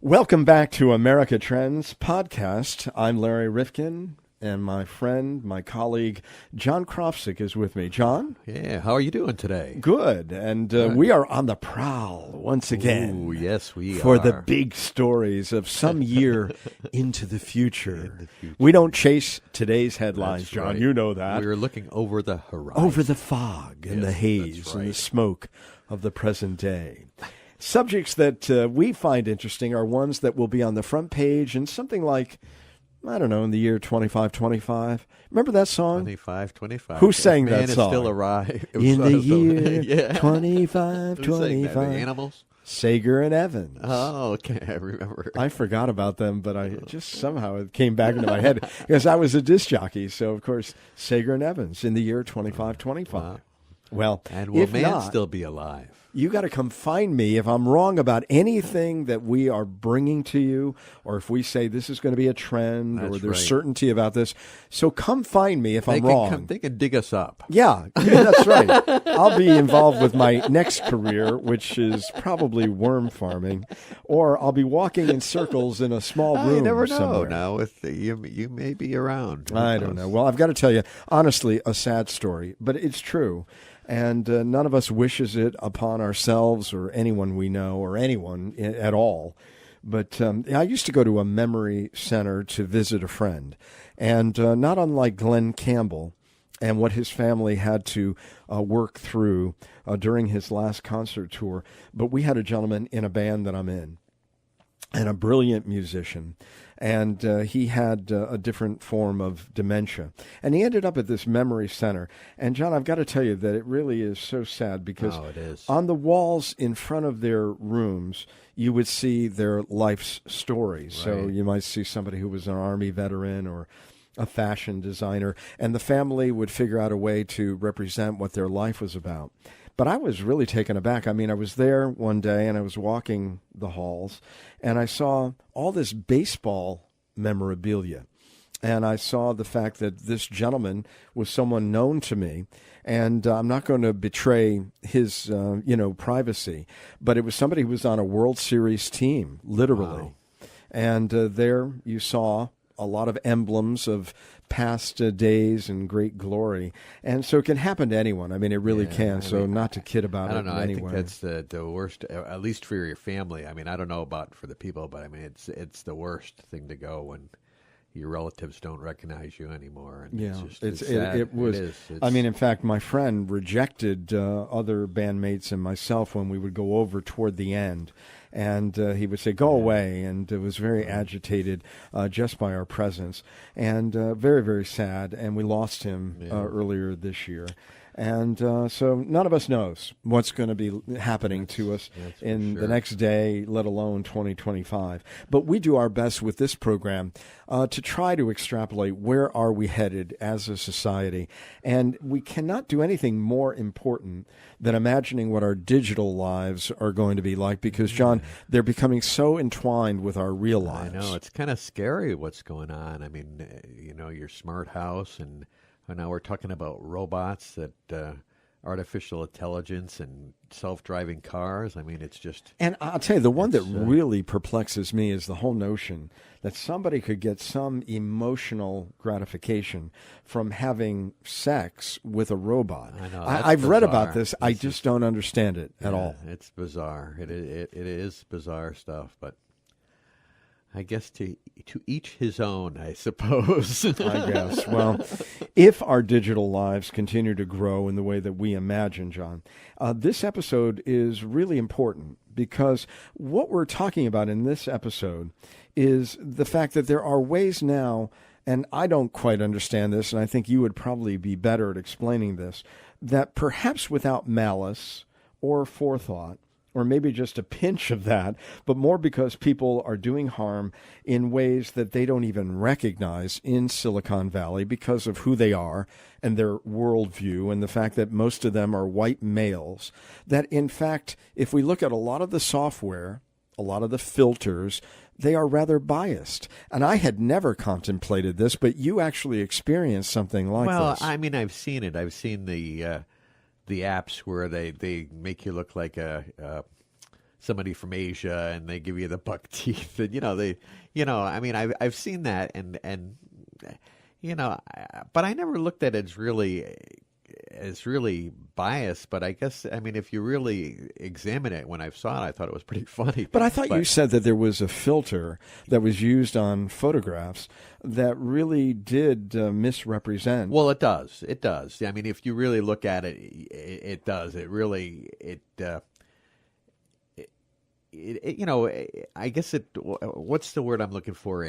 Welcome back to America Trends podcast. I'm Larry Rifkin, and my friend, my colleague, John Krofsik is with me. John? Yeah, how are you doing today? Good, and we are on the prowl once again. Ooh, yes, we for are. the big stories of some year into the future. We don't chase today's headlines, That's John. right. You know that. We're looking over the horizon. Over the fog and the Yes, haze that's and the right. smoke of the present day. Subjects that we find interesting are ones that will be on the front page in something like, I don't know, in the year 2525. Remember that song? 25. Who sang Man that is song? still alive. In the year yeah. 2525. Who sang that? The Animals? Sager and Evans. Oh, okay, I remember. I forgot about them, but I just somehow it came back into my head because I was a disc jockey. So, of course, Sager and Evans in the year 2525. Wow. Well, And will if man not, still be alive? you got to come find me if I'm wrong about anything that we are bringing to you, or if we say this is going to be a trend, or That's there's right. certainty about this. So come find me if I'm wrong. They can dig us up. Yeah, that's right. I'll be involved with my next career, which is probably worm farming, or I'll be walking in circles in a small room You never know. somewhere. Now, you may be around. Who I don't knows? know. Well, I've got to tell you, honestly, a sad story, but it's true. And none of us wishes it upon ourselves or anyone we know or anyone at all. But I used to go to a memory center to visit a friend. And not unlike Glenn Campbell and what his family had to work through during his last concert tour, but we had a gentleman in a band that I'm in, and a brilliant musician. And he had a different form of dementia. And he ended up at this memory center. And, John, I've got to tell you that it really is so sad because Oh, it is. on the walls in front of their rooms, you would see their life's stories. So Right. you might see somebody who was an Army veteran or a fashion designer, and the family would figure out a way to represent what their life was about. But I was really taken aback. I mean, I was there one day, and I was walking the halls, and I saw all this baseball memorabilia. And I saw the fact that this gentleman was someone known to me, and I'm not going to betray his, privacy, but it was somebody who was on a World Series team, literally. Wow. And there you saw a lot of emblems of past days and great glory. And so it can happen to anyone. I mean, it really can. So not to kid about I it don't know. in I any think way. that's the worst, at least for your family. I mean, I don't know about for the people, but I mean, it's the worst thing to go when your relatives don't recognize you anymore. And Yeah, it's sad. it was. It is. I mean, in fact, my friend rejected other bandmates and myself when we would go over toward the end, and he would say, "Go away," and it was very agitated just by our presence, and very, very sad. And we lost him earlier this year. And so none of us knows what's going to be happening to us in the next day, let alone 2025. But we do our best with this program to try to extrapolate where are we headed as a society. And we cannot do anything more important than imagining what our digital lives are going to be like because, John, they're becoming so entwined with our real lives. I know. It's kind of scary what's going on. I mean, your smart house and now we're talking about robots that artificial intelligence and self-driving cars. I mean, it's just... And I'll tell you, the one that really perplexes me is the whole notion that somebody could get some emotional gratification from having sex with a robot. I know. I've read about bizarre. this. I just don't understand it at all. It's bizarre. It is bizarre stuff, but I guess to each his own, I suppose. I guess. Well, if our digital lives continue to grow in the way that we imagine, John, this episode is really important because what we're talking about in this episode is the fact that there are ways now, and I don't quite understand this, and I think you would probably be better at explaining this, that perhaps without malice or forethought, or maybe just a pinch of that, but more because people are doing harm in ways that they don't even recognize in Silicon Valley because of who they are and their worldview and the fact that most of them are white males, that in fact, if we look at a lot of the software, a lot of the filters, they are rather biased. And I had never contemplated this, but you actually experienced something like this. Well, I mean, I've seen it. I've seen the apps where they make you look like somebody from Asia and they give you the buck teeth, and I mean, I've seen that, and but I never looked at it as really biased. But I guess, I mean, if you really examine it, when I saw it, I thought it was pretty funny. But I thought you said that there was a filter that was used on photographs that really did misrepresent. Well, it does. It does. I mean, if you really look at it, it does. It really, I guess what's the word I'm looking for?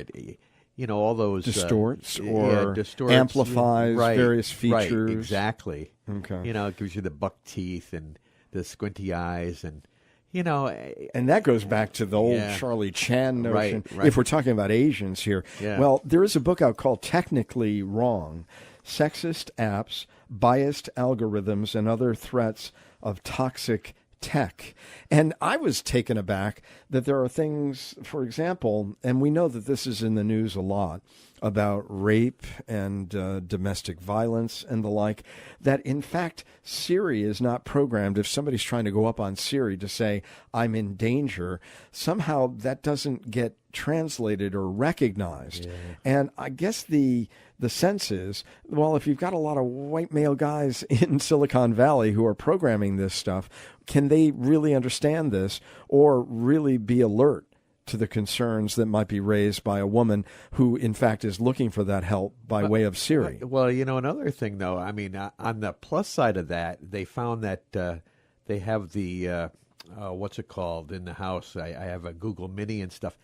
All those distorts or amplifies various features. Right, exactly. Okay. It gives you the buck teeth and the squinty eyes, and and that goes back to the old Charlie Chan notion. Right. If we're talking about Asians here, well, there is a book out called Technically Wrong: Sexist Apps, Biased Algorithms, and Other Threats of Toxic Tech. And I was taken aback that there are things, for example, and we know that this is in the news a lot, about rape and domestic violence and the like, that in fact Siri is not programmed. If somebody's trying to go up on Siri to say, I'm in danger, somehow that doesn't get translated or recognized. And I guess the sense is, well, if you've got a lot of white male guys in Silicon Valley who are programming this stuff, can they really understand this or really be alert to the concerns that might be raised by a woman who, in fact, is looking for that help by way of Siri? Well, another thing, though, I mean, on the plus side of that, they found that they have the, what's it called, in the house? I have a Google Mini and stuff.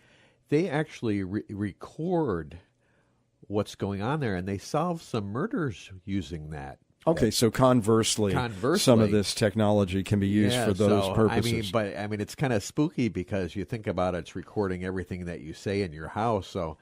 They actually record what's going on there, and they solve some murders using that. Okay, so conversely, some of this technology can be used for those purposes. I mean, it's kind of spooky because you think about it, it's recording everything that you say in your house. So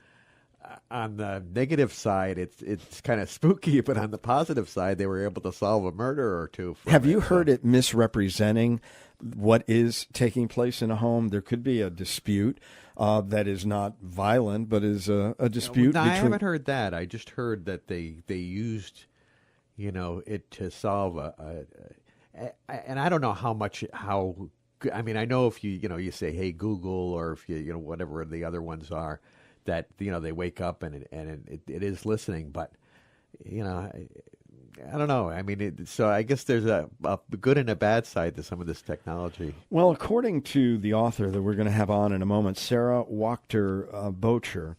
on the negative side, it's kind of spooky, but on the positive side, they were able to solve a murder or two. Have you heard it misrepresenting what is taking place in a home? There could be a dispute that is not violent, but is a dispute. No, I haven't heard that. I just heard that they used it to solve and I don't know I mean, I know if you say, hey, Google, or if you whatever the other ones are, that, they wake up and it is listening, but, I don't know. I mean, so I guess there's a good and a bad side to some of this technology. Well, according to the author that we're going to have on in a moment, Sara Wachter-Boettcher,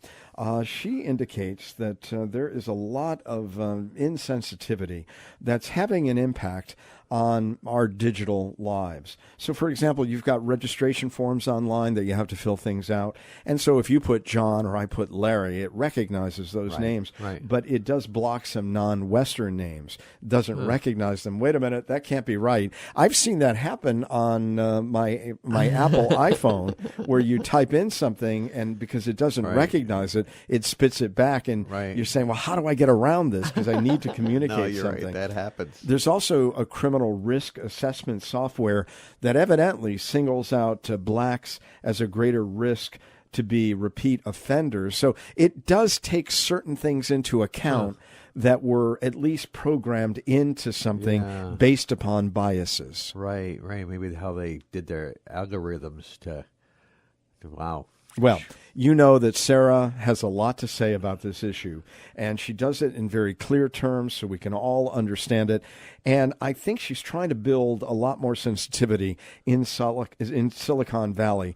she indicates that there is a lot of insensitivity that's having an impact on our digital lives. So, for example, you've got registration forms online that you have to fill things out. And so if you put John or I put Larry, it recognizes those names. Right. But it does block some non-Western names, doesn't recognize them. Wait a minute, that can't be right. I've seen that happen on my Apple iPhone, where you type in something, and because it doesn't recognize it, it spits it back. And you're saying, well, how do I get around this? Because I need to communicate no, you're something. Right. That happens. There's also a criminal risk assessment software that evidently singles out blacks as a greater risk to be repeat offenders. So it does take certain things into account that were at least programmed into something based upon biases. Right. Maybe how they did their algorithms to wow. Well, you know that Sara has a lot to say about this issue, and she does it in very clear terms so we can all understand it. And I think she's trying to build a lot more sensitivity in Silicon Valley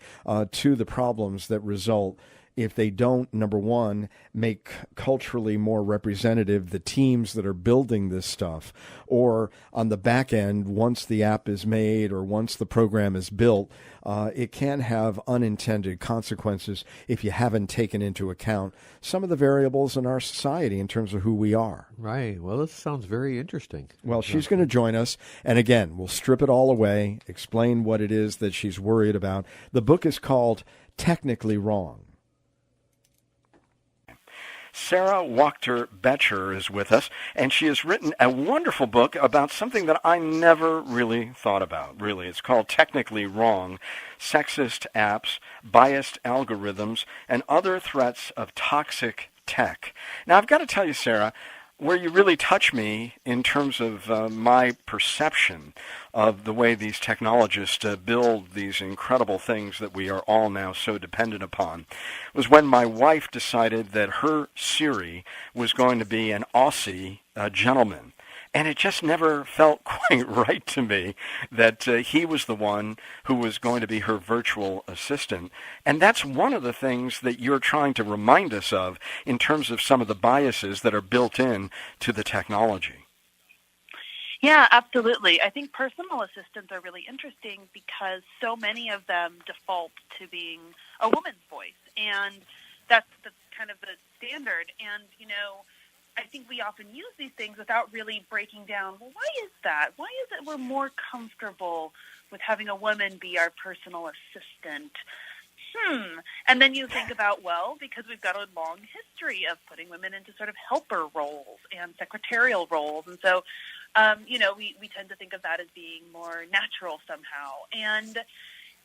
to the problems that result if they don't, number one, make culturally more representative the teams that are building this stuff, or on the back end, once the app is made or once the program is built, it can have unintended consequences if you haven't taken into account some of the variables in our society in terms of who we are. Right. Well, this sounds very interesting. Well, she's going to join us, and again, we'll strip it all away, explain what it is that she's worried about. The book is called Technically Wrong. Sara Wachter-Boettcher is with us, and she has written a wonderful book about something that I never really thought about, really. It's called Technically Wrong: Sexist Apps, Biased Algorithms, and Other Threats of Toxic Tech. Now, I've got to tell you, Sara, where you really touch me in terms of my perception of the way these technologists build these incredible things that we are all now so dependent upon was when my wife decided that her Siri was going to be an Aussie gentleman. And it just never felt quite right to me that he was the one who was going to be her virtual assistant. And that's one of the things that you're trying to remind us of in terms of some of the biases that are built in to the technology. Yeah, absolutely. I think personal assistants are really interesting because so many of them default to being a woman's voice. And that's kind of the standard. And, I think we often use these things without really breaking down, well, why is that? Why is it we're more comfortable with having a woman be our personal assistant? And then you think about, well, because we've got a long history of putting women into sort of helper roles and secretarial roles. And so, we tend to think of that as being more natural somehow. And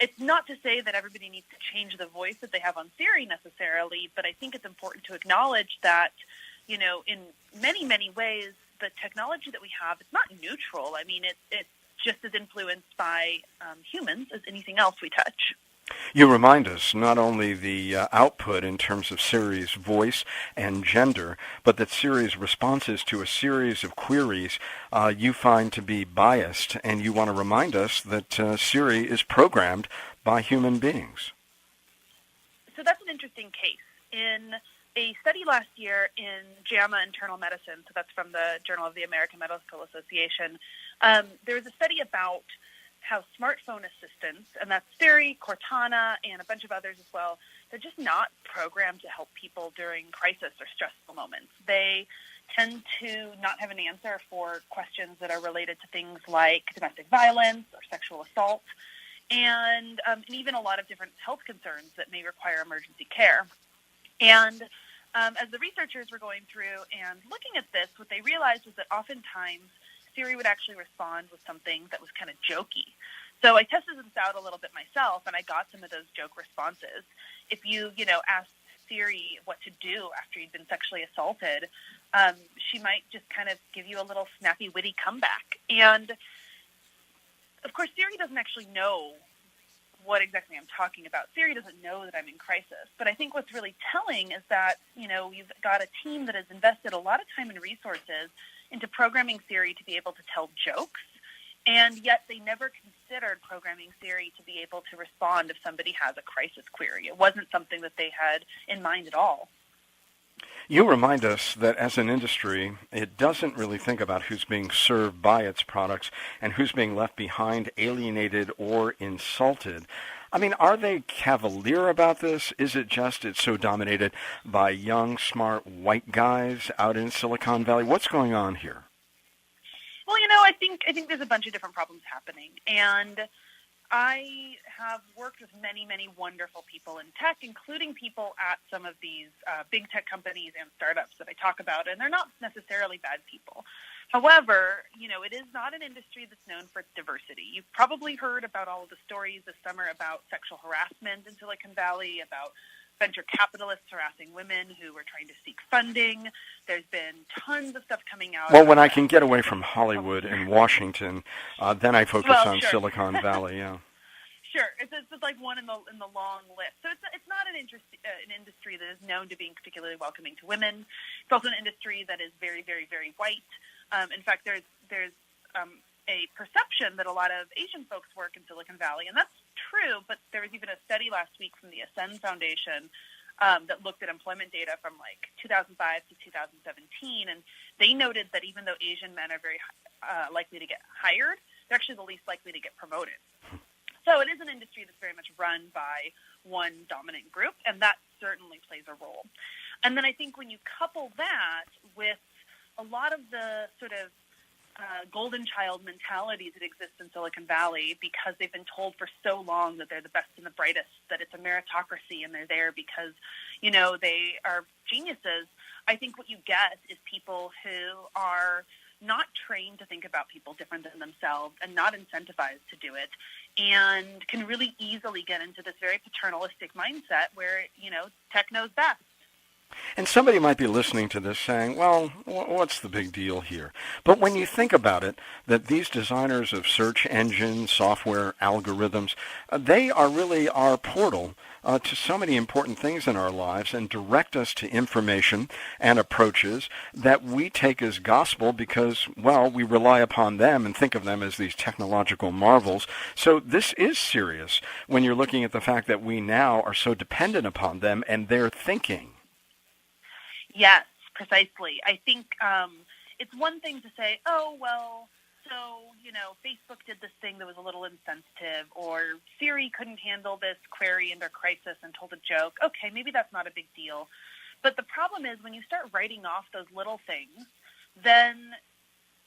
it's not to say that everybody needs to change the voice that they have on Siri necessarily, but I think it's important to acknowledge that in many, many ways, the technology that we have, it's not neutral. I mean, it's just as influenced by humans as anything else we touch. You remind us not only the output in terms of Siri's voice and gender, but that Siri's responses to a series of queries you find to be biased, and you want to remind us that Siri is programmed by human beings. So that's an interesting case. In a study last year in JAMA Internal Medicine, so that's from the Journal of the American Medical Association, there was a study about how smartphone assistants, and that's Siri, Cortana, and a bunch of others as well, they're just not programmed to help people during crisis or stressful moments. They tend to not have an answer for questions that are related to things like domestic violence or sexual assault, and even a lot of different health concerns that may require emergency care. And as the researchers were going through and looking at this, what they realized was that oftentimes Siri would actually respond with something that was kind of jokey. So I tested this out a little bit myself, and I got some of those joke responses. If you asked Siri what to do after you'd been sexually assaulted, she might just kind of give you a little snappy, witty comeback. And, of course, Siri doesn't actually know what exactly I'm talking about. Siri doesn't know that I'm in crisis. But I think what's really telling is that, you've got a team that has invested a lot of time and resources into programming Siri to be able to tell jokes, and yet they never considered programming Siri to be able to respond if somebody has a crisis query. It wasn't something that they had in mind at all. You remind us that as an industry, it doesn't really think about who's being served by its products and who's being left behind, alienated, or insulted. I mean, are they cavalier about this? Is it just it's so dominated by young, smart, white guys out in Silicon Valley? What's going on here? Well, I think there's a bunch of different problems happening, and I have worked with many, many wonderful people in tech, including people at some of these big tech companies and startups that I talk about, and they're not necessarily bad people. However, it is not an industry that's known for its diversity. You've probably heard about all of the stories this summer about sexual harassment in Silicon Valley, about venture capitalists harassing women who were trying to seek funding. There's been tons of stuff coming out. Well, when I can get away from Hollywood and Washington, then I focus on sure. Silicon Valley, yeah. Sure, it's just like one in the long list. So it's not an industry that is known to being particularly welcoming to women. It's also an industry that is very, very, very white. In fact, there's a perception that a lot of Asian folks work in Silicon Valley, and that's true. But there was even a study last week from the Ascend Foundation that looked at employment data from like 2005 to 2017, and they noted that even though Asian men are very likely to get hired, they're actually the least likely to get promoted. So it is an industry that's very much run by one dominant group, and that certainly plays a role. And then I think when you couple that with a lot of the sort of golden child mentality that exists in Silicon Valley, because they've been told for so long that they're the best and the brightest, that it's a meritocracy and they're there because, they are geniuses, I think what you get is people who are not trained to think about people different than themselves and not incentivized to do it, and can really easily get into this very paternalistic mindset where, tech knows best. And somebody might be listening to this saying, well, what's the big deal here? But when you think about it, that these designers of search engines, software, algorithms, they are really our portal to so many important things in our lives and direct us to information and approaches that we take as gospel because, well, we rely upon them and think of them as these technological marvels. So this is serious when you're looking at the fact that we now are so dependent upon them and their thinking. Yes, precisely. I think it's one thing to say, oh, well, so, Facebook did this thing that was a little insensitive, or Siri couldn't handle this query under crisis and told a joke. Okay, maybe that's not a big deal. But the problem is when you start writing off those little things, then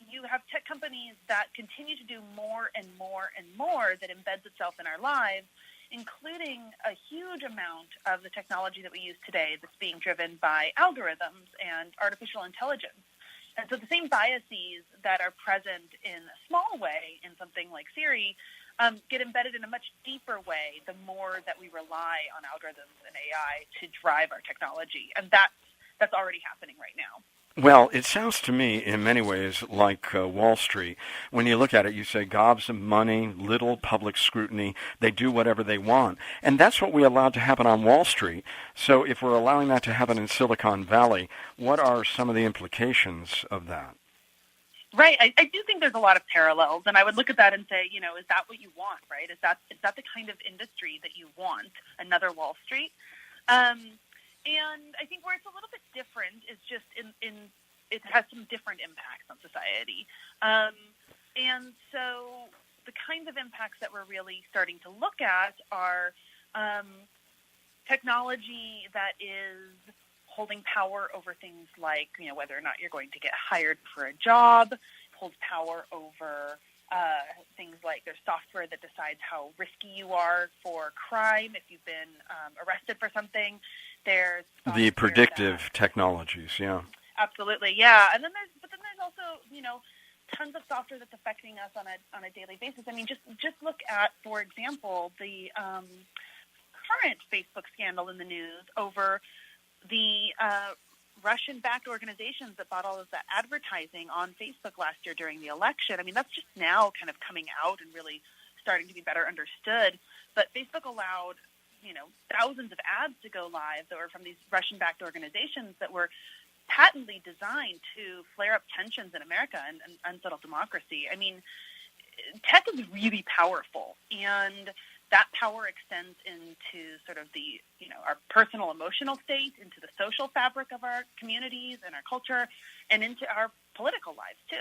you have tech companies that continue to do more and more and more that embeds itself in our lives, including a huge amount of the technology that we use today that's being driven by algorithms and artificial intelligence. And so the same biases that are present in a small way in something like Siri get embedded in a much deeper way the more that we rely on algorithms and AI to drive our technology. And that's already happening right now. Well, it sounds to me in many ways like Wall Street. When you look at it, you say gobs of money, little public scrutiny, they do whatever they want. And that's what we allowed to happen on Wall Street. So if we're allowing that to happen in Silicon Valley, what are some of the implications of that? Right. I do think there's a lot of parallels, and I would look at that and say, is that what you want, right? Is that the kind of industry that you want, another Wall Street? And I think where it's a little bit different is just in it has some different impacts on society. And so the kinds of impacts that we're really starting to look at are technology that is holding power over things like, whether or not you're going to get hired for a job, holds power over things like there's software that decides how risky you are for crime if you've been arrested for something. There's the predictive technologies, yeah. Absolutely, yeah. And then there's also, tons of software that's affecting us on a daily basis. I mean, just look at, for example, the current Facebook scandal in the news over the Russian-backed organizations that bought all of that advertising on Facebook last year during the election. I mean, that's just now kind of coming out and really starting to be better understood. But Facebook allowed, thousands of ads to go live that were from these Russian-backed organizations that were patently designed to flare up tensions in America and unsettle democracy. I mean, tech is really powerful, and that power extends into sort of the, our personal emotional state, into the social fabric of our communities and our culture, and into our political lives too.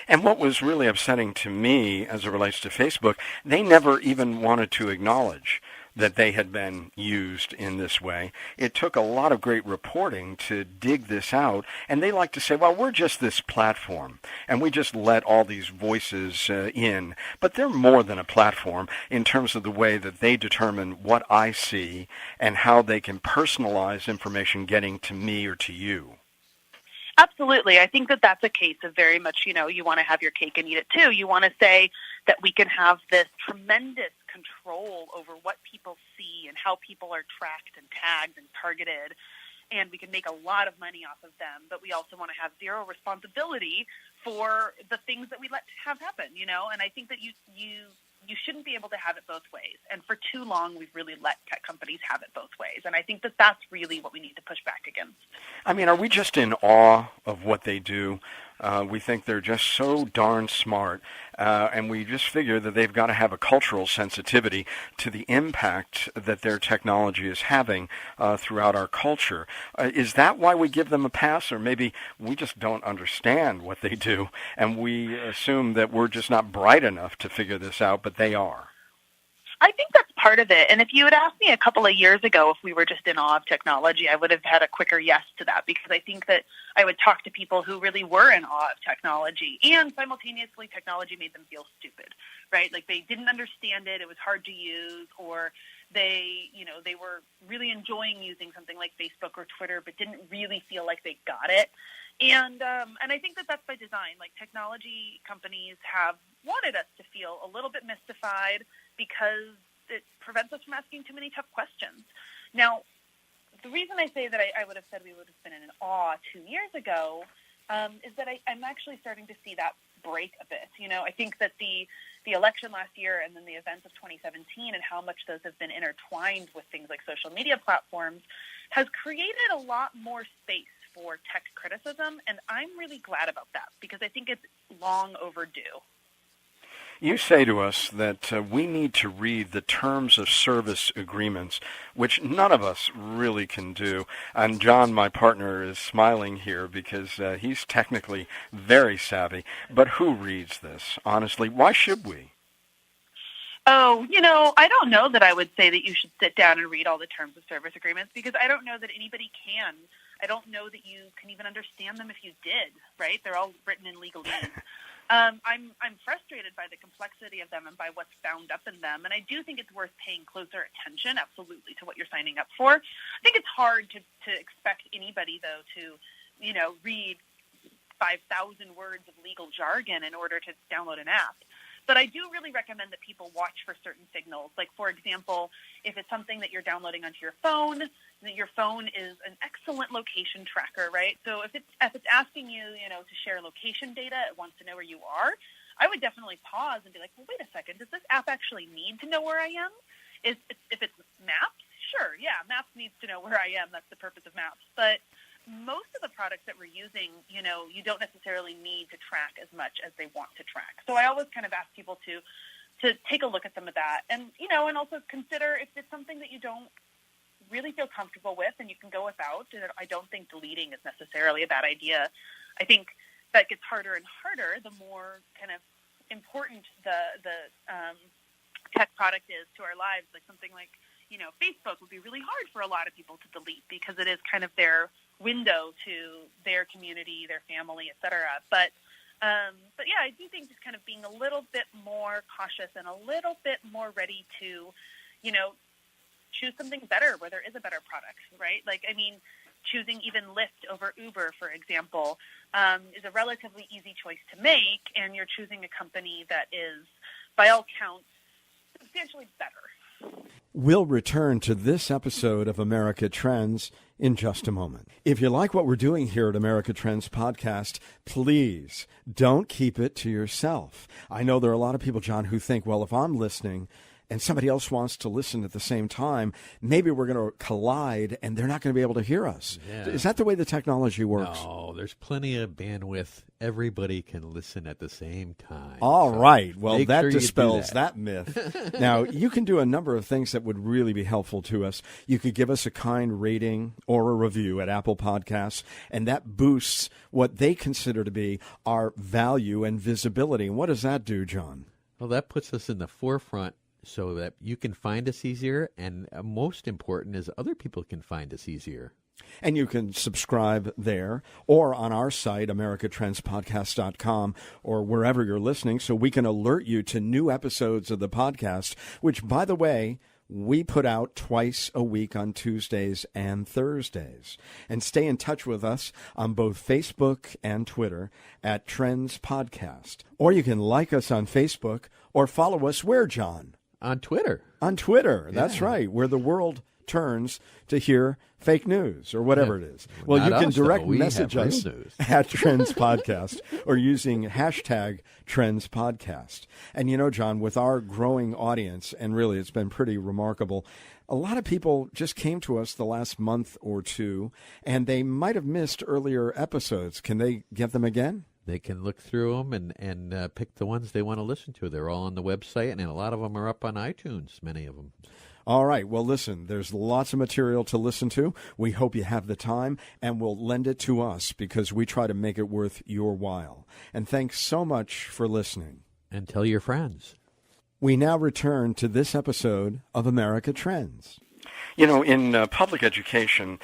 And what was really upsetting to me as it relates to Facebook, they never even wanted to acknowledge that they had been used in this way. It took a lot of great reporting to dig this out, and they like to say, well, we're just this platform, and we just let all these voices in. But they're more than a platform in terms of the way that they determine what I see and how they can personalize information getting to me or to you. Absolutely. I think that that's a case of very much, you want to have your cake and eat it too. You want to say that we can have this tremendous control over what people see and how people are tracked and tagged and targeted, and we can make a lot of money off of them, but we also want to have zero responsibility for the things that we let have happen, and I think that you shouldn't be able to have it both ways. And for too long, we've really let tech companies have it both ways. And I think that that's really what we need to push back against. I mean, are we just in awe of what they do? We think they're just so darn smart, and we just figure that they've got to have a cultural sensitivity to the impact that their technology is having throughout our culture. Is that why we give them a pass, or maybe we just don't understand what they do, and we assume that we're just not bright enough to figure this out, but they are? I think that's part of it. And if you had asked me a couple of years ago if we were just in awe of technology, I would have had a quicker yes to that, because I think that I would talk to people who really were in awe of technology, and simultaneously technology made them feel stupid, right? Like they didn't understand it, it was hard to use, or they were really enjoying using something like Facebook or Twitter, but didn't really feel like they got it. And I think that that's by design. Like, technology companies have wanted us to feel a little bit mystified because it prevents us from asking too many tough questions. Now, the reason I say that I would have said we would have been in awe 2 years ago is that I'm actually starting to see that break a bit. I think that the election last year and then the events of 2017 and how much those have been intertwined with things like social media platforms has created a lot more space for tech criticism, and I'm really glad about that because I think it's long overdue. You say to us that we need to read the terms of service agreements, which none of us really can do. And John, my partner, is smiling here because he's technically very savvy. But who reads this? Honestly, why should we? Oh, I don't know that I would say that you should sit down and read all the terms of service agreements because I don't know that anybody can. I don't know that you can even understand them if you did, right? They're all written in legalese. I'm frustrated by the complexity of them and by what's bound up in them, and I do think it's worth paying closer attention, absolutely, to what you're signing up for. I think it's hard to expect anybody, though, to, read 5,000 words of legal jargon in order to download an app. But I do really recommend that people watch for certain signals. Like, for example, if it's something that you're downloading onto your phone, that your phone is an excellent location tracker, right? So if it's asking you, to share location data, it wants to know where you are, I would definitely pause and be like, well, wait a second, does this app actually need to know where I am? If it's Maps, sure, yeah, Maps needs to know where I am. That's the purpose of Maps. But most of the products that we're using, you don't necessarily need to track as much as they want to track. So I always kind of ask people to take a look at some of that and, and also consider if it's something that you don't really feel comfortable with and you can go without. I don't think deleting is necessarily a bad idea. I think that gets harder and harder the more kind of important the tech product is to our lives. Like something like, Facebook would be really hard for a lot of people to delete because it is kind of their window to their community, their family, et cetera. But yeah, I do think just kind of being a little bit more cautious and a little bit more ready to, choose something better where there is a better product, right? Like, I mean, choosing even Lyft over Uber, for example, is a relatively easy choice to make, and you're choosing a company that is, by all counts, substantially better. We'll return to this episode of America Trends in just a moment. If you like what we're doing here at America Trends Podcast, please don't keep it to yourself. I know there are a lot of people, John, who think, well, if I'm listening and somebody else wants to listen at the same time, maybe we're going to collide and they're not going to be able to hear us. Yeah. Is that the way the technology works? No, there's plenty of bandwidth. Everybody can listen at the same time. All right. Well, that dispels that myth. Now, you can do a number of things that would really be helpful to us. You could give us a kind rating or a review at Apple Podcasts, and that boosts what they consider to be our value and visibility. And what does that do, John? Well, that puts us in the forefront so that you can find us easier, and most important is other people can find us easier. And you can subscribe there or on our site, americatrendspodcast.com, or wherever you're listening, so we can alert you to new episodes of the podcast, which, by the way, we put out twice a week on Tuesdays and Thursdays. And stay in touch with us on both Facebook and Twitter at Trends Podcast. Or you can like us on Facebook or follow us where, John? On Twitter. On Twitter, that's right, where the world turns to hear fake news or whatever it is. Well, you can direct message us at Trends Podcast or using hashtag Trends Podcast. And John, with our growing audience, and really it's been pretty remarkable, a lot of people just came to us the last month or two, and they might have missed earlier episodes. Can they get them again? They can look through them and pick the ones they want to listen to. They're all on the website, and a lot of them are up on iTunes, many of them. All right. Well, listen, there's lots of material to listen to. We hope you have the time, and we'll lend it to us because we try to make it worth your while. And thanks so much for listening. And tell your friends. We now return to this episode of America Trends. In public education,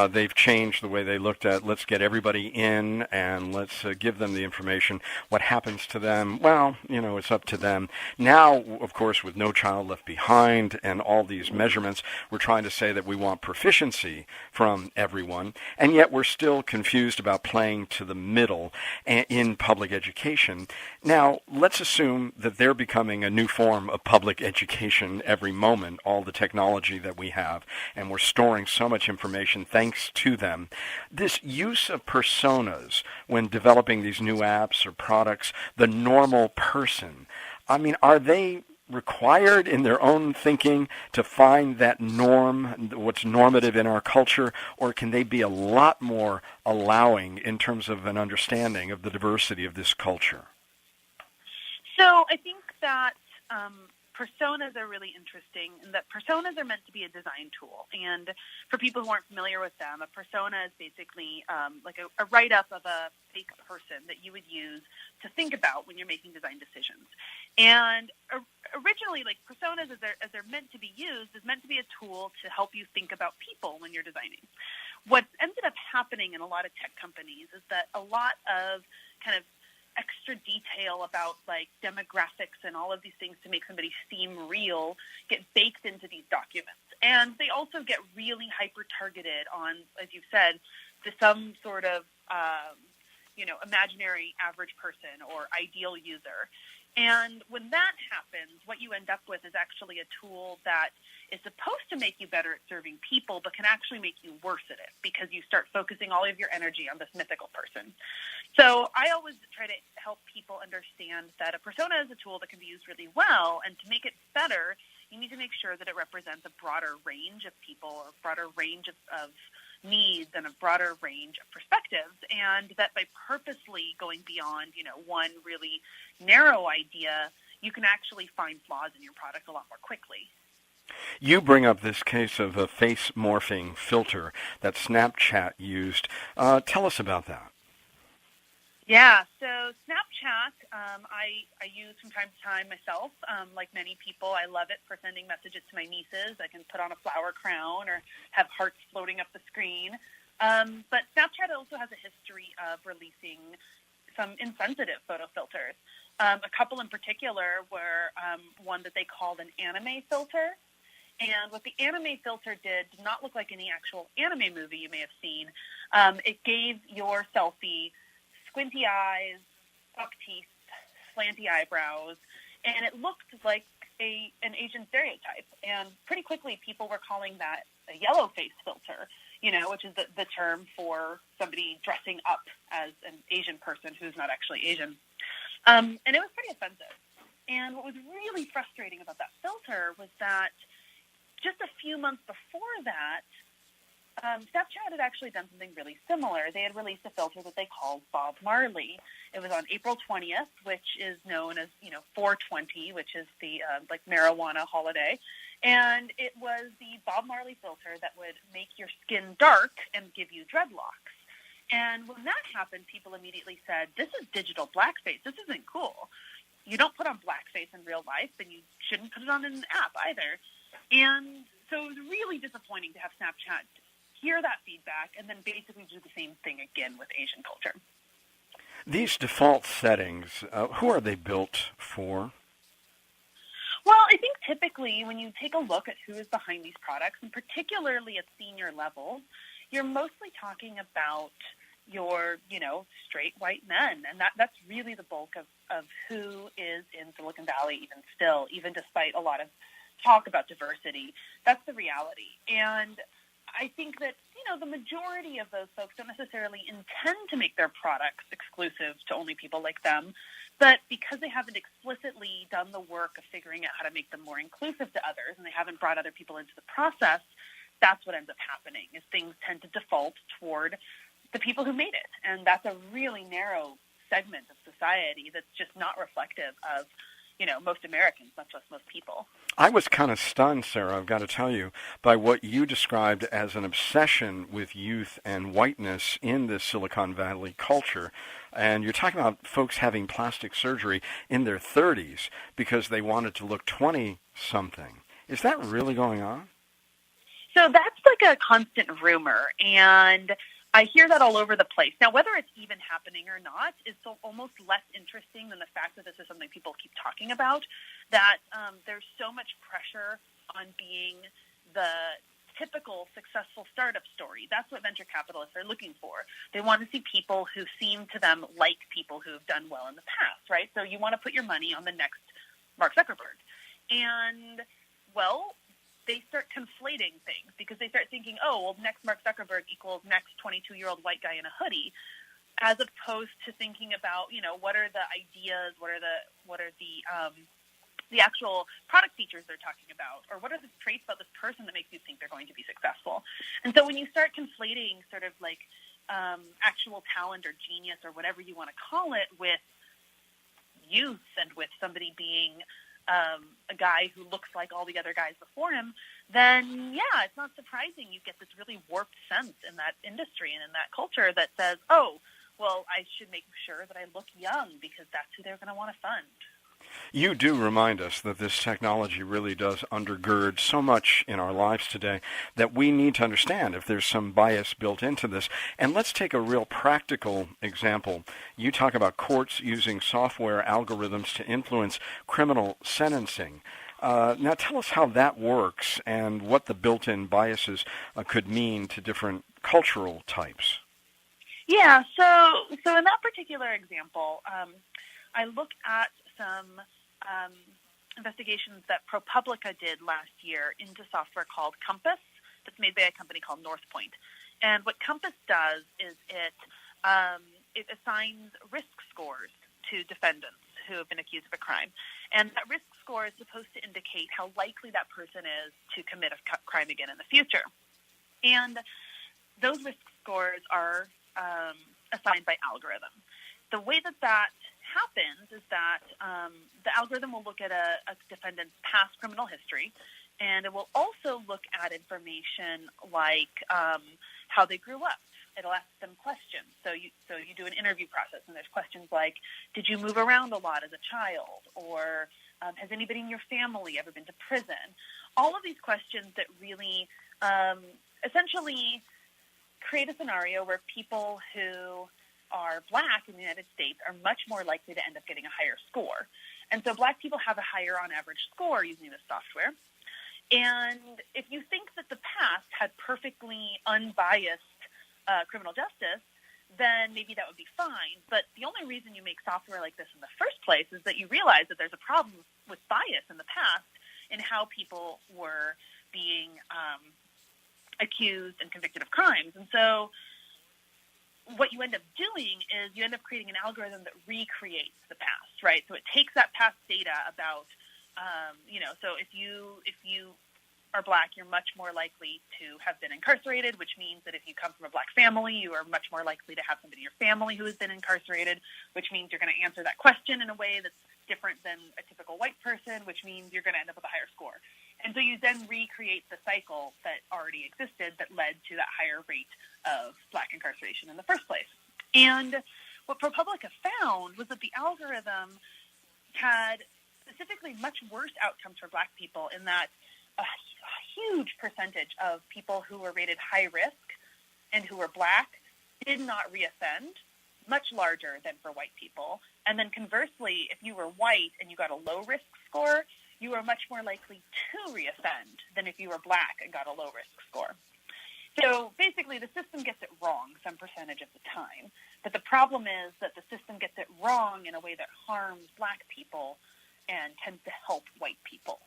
they've changed the way they looked at, let's get everybody in and let's give them the information. What happens to them? Well, it's up to them. Now, of course, with No Child Left Behind and all these measurements, we're trying to say that we want proficiency from everyone, and yet we're still confused about playing to the middle in public education. Now, let's assume that they're becoming a new form of public education every moment, all the technology that we have, and we're storing so much information thanks to them. This use of personas when developing these new apps or products, the normal person, I mean, are they required in their own thinking to find that norm, what's normative in our culture, or can they be a lot more allowing in terms of an understanding of the diversity of this culture? So I think that personas are really interesting, and that personas are meant to be a design tool. And for people who aren't familiar with them, a persona is basically like a write-up of a fake person that you would use to think about when you're making design decisions. And originally, like personas, as they're meant to be used, is meant to be a tool to help you think about people when you're designing. What ended up happening in a lot of tech companies is that a lot of kind of extra detail about like demographics and all of these things to make somebody seem real get baked into these documents. And they also get really hyper-targeted on, as you've said, to some sort of, imaginary average person or ideal user. And when that happens, what you end up with is actually a tool that is supposed to make you better at serving people, but can actually make you worse at it because you start focusing all of your energy on this mythical person. So I always try to help people understand that a persona is a tool that can be used really well, and to make it better, you need to make sure that it represents a broader range of people, a broader range of needs, and a broader range of perspectives, and that by purposely going beyond, one really narrow idea, you can actually find flaws in your product a lot more quickly. You bring up this case of a face morphing filter that Snapchat used. Tell us about that. Yeah, so Snapchat, I use from time to time myself. Like many people, I love it for sending messages to my nieces. I can put on a flower crown or have hearts floating up the screen. But Snapchat also has a history of releasing some insensitive photo filters. A couple in particular were one that they called an anime filter. And what the anime filter did not look like any actual anime movie you may have seen. It gave your selfie squinty eyes, buck teeth, slanty eyebrows, and it looked like an Asian stereotype. And pretty quickly, people were calling that a yellow face filter, which is the term for somebody dressing up as an Asian person who's not actually Asian. And it was pretty offensive. And what was really frustrating about that filter was that just a few months before that, Snapchat had actually done something really similar. They had released a filter that they called Bob Marley. It was on April 20th, which is known as, 420, which is the marijuana holiday. And it was the Bob Marley filter that would make your skin dark and give you dreadlocks. And when that happened, people immediately said, this is digital blackface. This isn't cool. You don't put on blackface in real life, and you shouldn't put it on an app either. And so it was really disappointing to have Snapchat hear that feedback and then basically do the same thing again with Asian culture. These default settings, who are they built for? Well, I think typically when you take a look at who is behind these products, and particularly at senior levels, you're mostly talking about your, straight white men. And that's really the bulk of who is in Silicon Valley even still, even despite a lot of talk about diversity. That's the reality. And I think that, the majority of those folks don't necessarily intend to make their products exclusive to only people like them, but because they haven't explicitly done the work of figuring out how to make them more inclusive to others, and they haven't brought other people into the process, that's what ends up happening, is things tend to default toward the people who made it. And that's a really narrow segment of society that's just not reflective of most Americans, much less most people. I was kind of stunned, Sarah, I've got to tell you, by what you described as an obsession with youth and whiteness in this Silicon Valley culture. And you're talking about folks having plastic surgery in their 30s because they wanted to look 20-something. Is that really going on? So that's like a constant rumor, and I hear that all over the place. Now, whether it's even happening or not is so almost less interesting than the fact that this is something people keep talking about, that there's so much pressure on being the typical successful startup story. That's what venture capitalists are looking for. They want to see people who seem to them like people who have done well in the past, right? So you want to put your money on the next Mark Zuckerberg. And, well, they start conflating things because they start thinking, oh, well, next Mark Zuckerberg equals next 22-year-old white guy in a hoodie, as opposed to thinking about, what are the ideas, what are the actual product features they're talking about, or what are the traits about this person that makes you think they're going to be successful. And so when you start conflating sort of like actual talent or genius or whatever you want to call it with youth and with somebody being a guy who looks like all the other guys before him, then, yeah, it's not surprising you get this really warped sense in that industry and in that culture that says, oh, well, I should make sure that I look young because that's who they're going to want to fund. You do remind us that this technology really does undergird so much in our lives today that we need to understand if there's some bias built into this. And let's take a real practical example. You talk about courts using software algorithms to influence criminal sentencing. Now tell us how that works and what the built-in biases could mean to different cultural types. Yeah, so in that particular example, I look at some investigations that ProPublica did last year into software called Compass that's made by a company called Northpoint. And what Compass does is it assigns risk scores to defendants who have been accused of a crime. And that risk score is supposed to indicate how likely that person is to commit a crime again in the future. And those risk scores are assigned by algorithm. The way that happens is that the algorithm will look at a defendant's past criminal history, and it will also look at information like how they grew up. It'll ask them questions. So you do an interview process, and there's questions like, did you move around a lot as a child? Or has anybody in your family ever been to prison? All of these questions that really essentially create a scenario where people who are black in the United States are much more likely to end up getting a higher score. And so black people have a higher on average score using this software. And if you think that the past had perfectly unbiased criminal justice, then maybe that would be fine. But the only reason you make software like this in the first place is that you realize that there's a problem with bias in the past in how people were being accused and convicted of crimes. And so what you end up doing is you end up creating an algorithm that recreates the past, right? So it takes that past data about, so if you are black, you're much more likely to have been incarcerated, which means that if you come from a black family, you are much more likely to have somebody in your family who has been incarcerated, which means you're going to answer that question in a way that's different than a typical white person, which means you're going to end up with a higher score. And so you then recreate the cycle that already existed that led to that higher rate of black incarceration in the first place. And what ProPublica found was that the algorithm had specifically much worse outcomes for black people in that a huge percentage of people who were rated high risk and who were black did not reoffend, much larger than for white people. And then conversely, if you were white and you got a low risk score, you were much more likely to reoffend than if you were black and got a low risk score. So basically, the system gets it wrong some percentage of the time. But the problem is that the system gets it wrong in a way that harms black people and tends to help white people.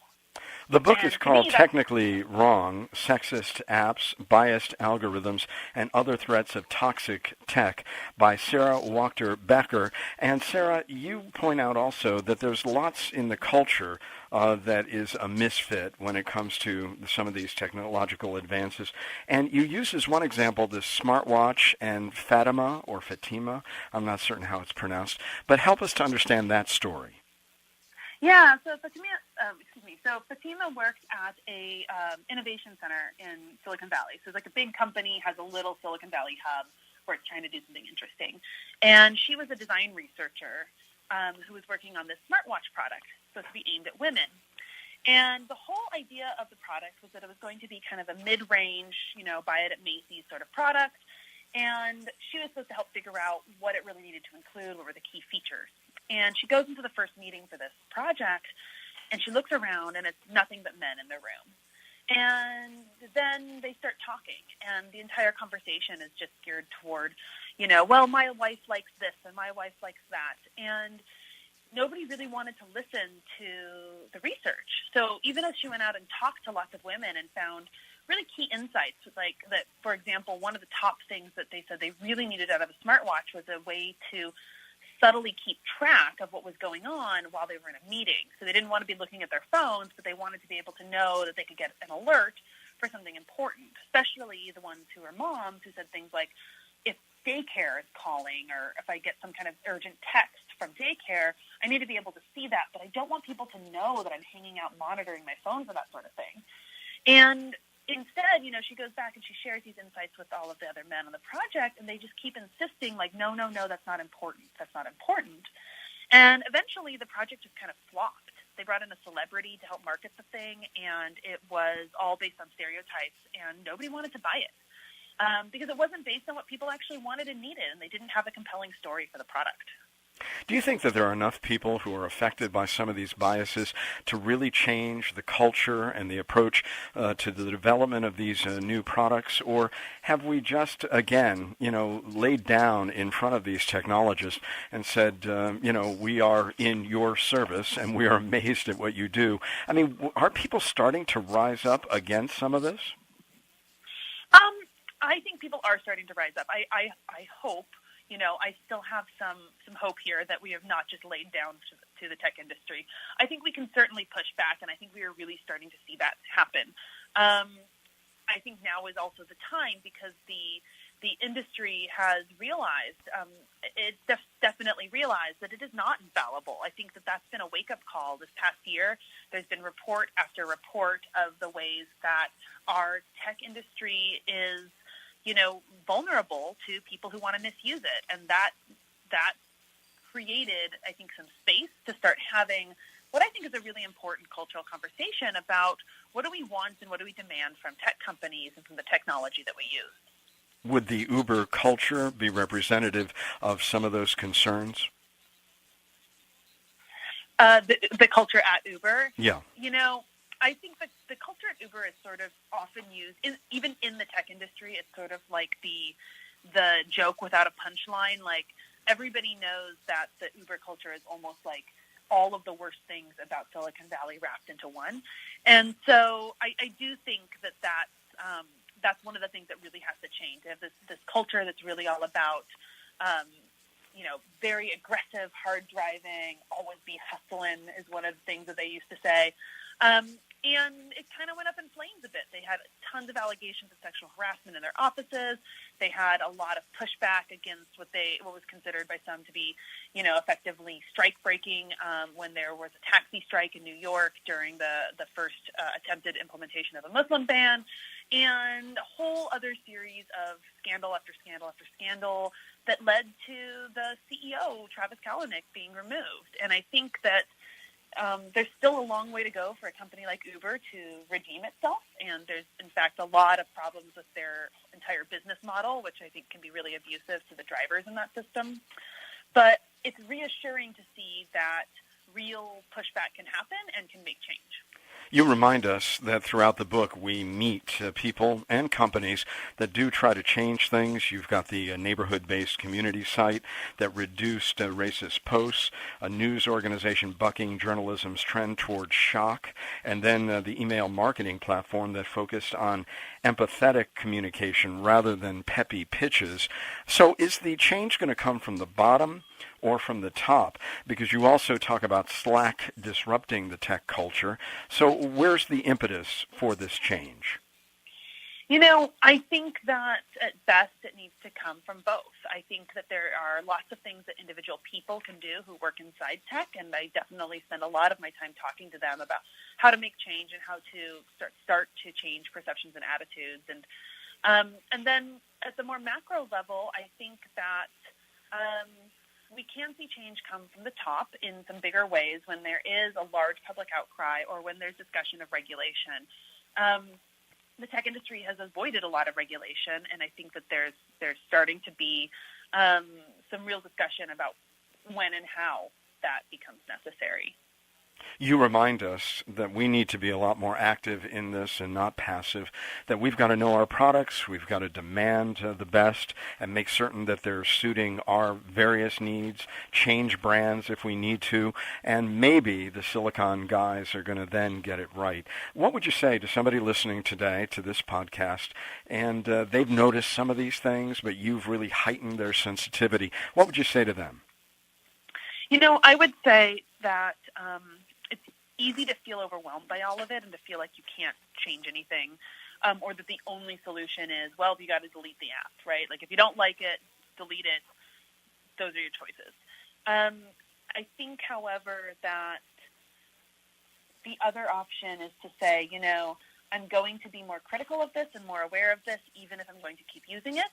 The book is called Technically Wrong, Sexist Apps, Biased Algorithms, and Other Threats of Toxic Tech by Sara Wachter-Boettcher. And Sara, you point out also that there's lots in the culture that is a misfit when it comes to some of these technological advances. And you use as one example this smartwatch and Fatima, I'm not certain how it's pronounced, but help us to understand that story. Yeah, so Fatima works at a innovation center in Silicon Valley. So it's like a big company has a little Silicon Valley hub where it's trying to do something interesting. And she was a design researcher who was working on this smartwatch product supposed to be aimed at women. And the whole idea of the product was that it was going to be kind of a mid-range, buy it at Macy's sort of product. And she was supposed to help figure out what it really needed to include, what were the key features. And she goes into the first meeting for this project, and she looks around, and it's nothing but men in the room. And then they start talking, and the entire conversation is just geared toward, well, my wife likes this, and my wife likes that. And nobody really wanted to listen to the research. So even as she went out and talked to lots of women and found really key insights, like that, for example, one of the top things that they said they really needed out of a smartwatch was a way to subtly keep track of what was going on while they were in a meeting. So they didn't want to be looking at their phones, but they wanted to be able to know that they could get an alert for something important, especially the ones who are moms who said things like, if daycare is calling or if I get some kind of urgent text from daycare, I need to be able to see that, but I don't want people to know that I'm hanging out monitoring my phone for that sort of thing. And instead, she goes back and she shares these insights with all of the other men on the project, and they just keep insisting, like, no, that's not important. That's not important. And eventually the project just kind of flopped. They brought in a celebrity to help market the thing, and it was all based on stereotypes, and nobody wanted to buy it because it wasn't based on what people actually wanted and needed, and they didn't have a compelling story for the product. Do you think that there are enough people who are affected by some of these biases to really change the culture and the approach to the development of these new products? Or have we just, again, laid down in front of these technologists and said, we are in your service and we are amazed at what you do? I mean, are people starting to rise up against some of this? I think people are starting to rise up. I hope. I still have some hope here that we have not just laid down to the tech industry. I think we can certainly push back, and I think we are really starting to see that happen. I think now is also the time because the industry has realized, it's definitely realized that it is not infallible. I think that that's been a wake-up call this past year. There's been report after report of the ways that our tech industry is vulnerable to people who want to misuse it. And that created, I think, some space to start having what I think is a really important cultural conversation about what do we want and what do we demand from tech companies and from the technology that we use. Would the Uber culture be representative of some of those concerns? The culture at Uber? Yeah. I think that the culture at Uber is sort of often used, even in the tech industry, it's sort of like the joke without a punchline. Like, everybody knows that the Uber culture is almost like all of the worst things about Silicon Valley wrapped into one. And so I do think that's one of the things that really has to change. They have this culture that's really all about, very aggressive, hard driving, always be hustling is one of the things that they used to say. And it kind of went up in flames a bit. They had tons of allegations of sexual harassment in their offices. They had a lot of pushback against what was considered by some to be, effectively strike breaking when there was a taxi strike in New York during the first attempted implementation of a Muslim ban, and a whole other series of scandal after scandal after scandal that led to the CEO, Travis Kalanick, being removed. And I think that there's still a long way to go for a company like Uber to redeem itself, and there's, in fact, a lot of problems with their entire business model, which I think can be really abusive to the drivers in that system. But it's reassuring to see that real pushback can happen and can make change. You remind us that throughout the book we meet people and companies that do try to change things. You've got the neighborhood-based community site that reduced racist posts, a news organization bucking journalism's trend towards shock, and then the email marketing platform that focused on empathetic communication rather than peppy pitches. So is the change going to come from the bottom or from the top? Because you also talk about Slack disrupting the tech culture. So where's the impetus for this change? I think that at best it needs to come from both. I think that there are lots of things that individual people can do who work inside tech, and I definitely spend a lot of my time talking to them about how to make change and how to start to change perceptions and attitudes. And then at the more macro level, I think that we can see change come from the top in some bigger ways when there is a large public outcry or when there's discussion of regulation. The tech industry has avoided a lot of regulation, and I think that there's starting to be some real discussion about when and how that becomes necessary. You remind us that we need to be a lot more active in this and not passive, that we've got to know our products, we've got to demand the best and make certain that they're suiting our various needs, change brands if we need to, and maybe the Silicon guys are going to then get it right. What would you say to somebody listening today to this podcast and they've noticed some of these things, but you've really heightened their sensitivity? What would you say to them? I would say that it's easy to feel overwhelmed by all of it and to feel like you can't change anything, or that the only solution is, well, you got to delete the app, right? Like if you don't like it, delete it. Those are your choices. I think, however, that the other option is to say, I'm going to be more critical of this and more aware of this, even if I'm going to keep using it.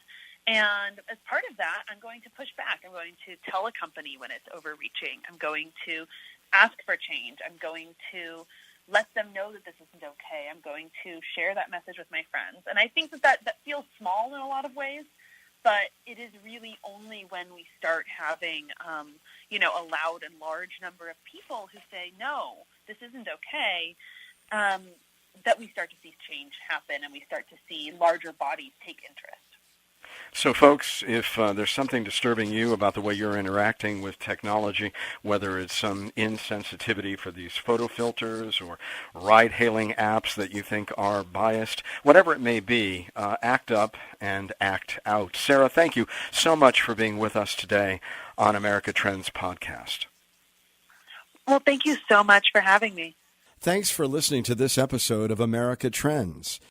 And as part of that, I'm going to push back. I'm going to tell a company when it's overreaching. I'm going to ask for change. I'm going to let them know that this isn't okay. I'm going to share that message with my friends. And I think that feels small in a lot of ways, but it is really only when we start having, a loud and large number of people who say, no, this isn't okay, that we start to see change happen and we start to see larger bodies take interest. So, folks, if there's something disturbing you about the way you're interacting with technology, whether it's some insensitivity for these photo filters or ride-hailing apps that you think are biased, whatever it may be, act up and act out. Sara, thank you so much for being with us today on America Trends Podcast. Well, thank you so much for having me. Thanks for listening to this episode of America Trends.